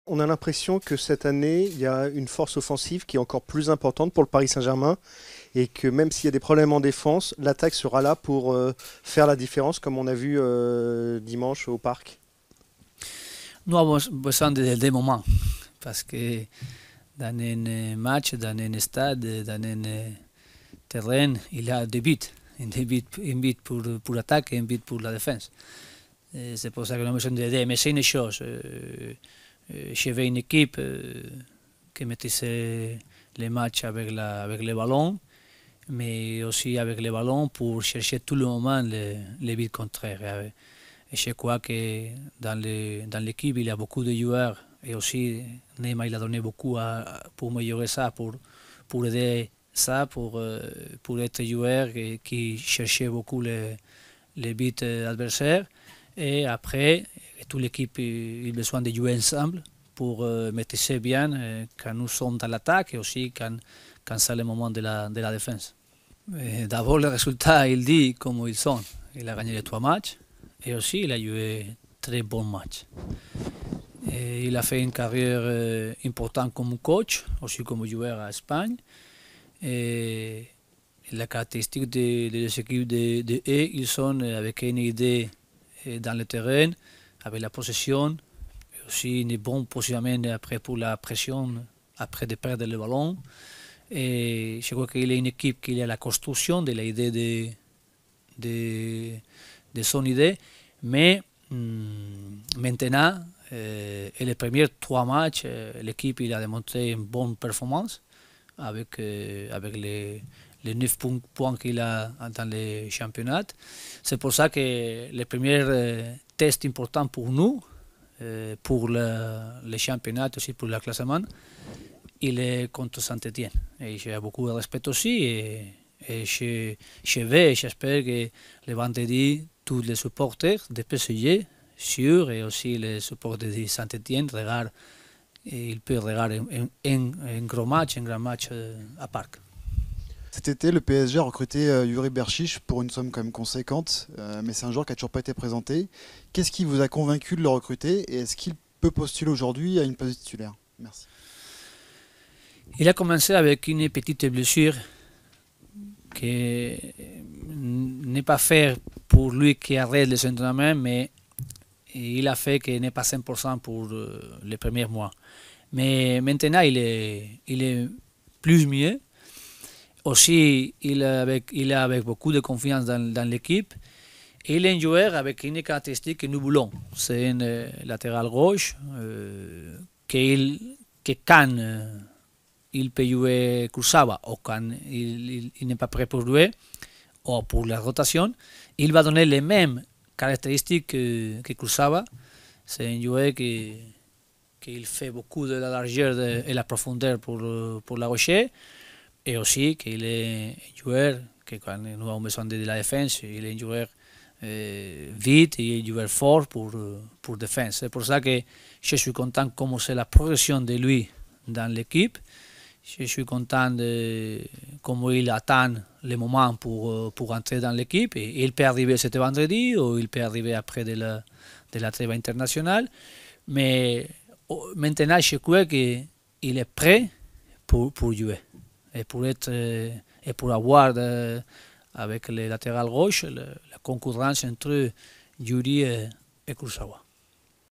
On a l'impression que cette année, il y a une force offensive qui est encore plus importante pour le Paris Saint-Germain et que même s'il y a des problèmes en défense, l'attaque sera là pour faire la différence comme on a vu dimanche au Parc. Nous avons besoin de moments parce que dans un match, dans un stade, dans un terrain, il y a deux buts. Un but pour l'attaque et un but pour la défense. C'est pour ça que nous avons besoin d'aider. Mais c'est une chose. J'avais une équipe qui maîtrisait les matchs avec le ballon, mais aussi avec le ballon pour chercher tout le moment les buts contraires. Et je crois que dans l'équipe, il y a beaucoup de joueurs et aussi Neymar il a donné beaucoup pour améliorer ça, pour aider ça, pour être joueur qui cherchait beaucoup les buts adversaires. Et après, toute l'équipe a besoin de jouer ensemble pour maîtriser bien quand nous sommes dans l'attaque et aussi quand c'est le moment de la défense. D'abord, le résultat, il dit comment ils sont. Il a gagné les 3 matchs et aussi il a joué très bons matchs. Et il a fait une carrière importante comme coach, aussi comme joueur à Espagne. Et la caractéristique des équipes de E, ils sont avec une idée dans le terrain, avec la possession, et aussi un bon positionnement après pour la pression, après de perdre le ballon. Et je crois qu'il est une équipe qui a la construction de l'idée de son idée, mais maintenant, et les premiers 3 matchs, l'équipe il a démontré une bonne performance avec les 9 points qu'il a dans les championnats. C'est pour ça que le premier test important pour nous, pour le championnat, aussi pour le classement, il est contre Saint-Étienne. Et j'ai beaucoup de respect aussi. Et je vais et j'espère que le vendredi, tous les supporters de PSG, sûrs, et aussi les supporters de Saint-Étienne, regardent. Et ils peuvent regarder un grand match à Parc. Cet été, le PSG a recruté Yuri Berchiche pour une somme quand même conséquente, mais c'est un joueur qui n'a toujours pas été présenté. Qu'est-ce qui vous a convaincu de le recruter et est-ce qu'il peut postuler aujourd'hui à une place de titulaire? Merci. Il a commencé avec une petite blessure qui n'est pas fait pour lui qui arrête les entraînements, mais il a fait qu'il n'est pas 100% pour les premiers mois. Mais maintenant, il est plus mieux. Aussi, il est avec beaucoup de confiance dans l'équipe. Et il est un joueur avec une caractéristique que nous voulons. C'est un latéral gauche que quand il peut jouer Kurzawa ou quand il n'est pas prêt pour jouer ou pour la rotation, il va donner les mêmes caractéristiques que Kurzawa. C'est un joueur qui fait beaucoup de la largeur et la profondeur pour la gauche. Et aussi qu'il est un joueur que quand nous avons besoin de la défense, il est un joueur vite et un joueur fort pour défense. C'est pour ça que je suis content comment c'est la progression de lui dans l'équipe. Je suis content de comment il attend le moment pour entrer dans l'équipe. Et il peut arriver cet vendredi ou il peut arriver après de la trêve internationale. Mais maintenant, je crois qu'il est prêt pour jouer. Et pour avoir avec le latéral gauche la concurrence entre Yuri et Kurzawa.